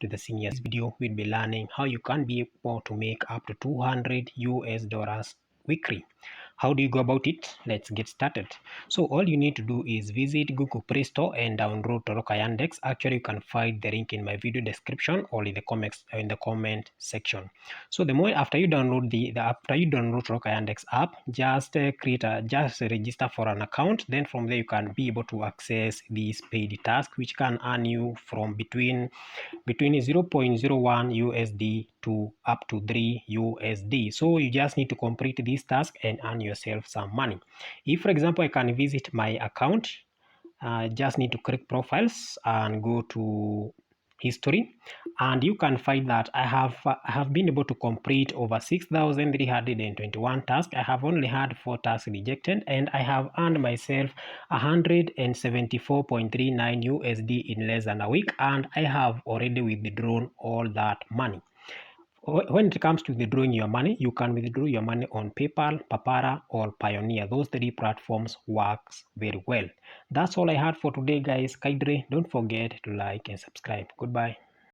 to the senior. This video we'll be learning how you can be able to make up to $200 weekly. How do you go about it? Let's get started. So all you need to do is visit Google Play Store and download Toroka Yandex. Actually, you can find the link in my video description or in the comment section. So the more after you download Toroka Yandex app, just register for an account. Then from there you can be able to access these paid tasks, which can earn you from between 0.01 USD to up to 3 USD. So you just need to complete this task and earn yourself some money. If, for example, I can visit my account, just need to click profiles and go to history, and you can find that I have been able to complete over 6,321 tasks. I have only had 4 tasks rejected, and I have earned myself 174.39 USD in less than a week, and I have already withdrawn all that money. When it comes to withdrawing your money, you can withdraw your money on PayPal, Papara, or Pioneer. Those 3 platforms works very well. That's all I had for today, guys. Kindly don't forget to like and subscribe. Goodbye.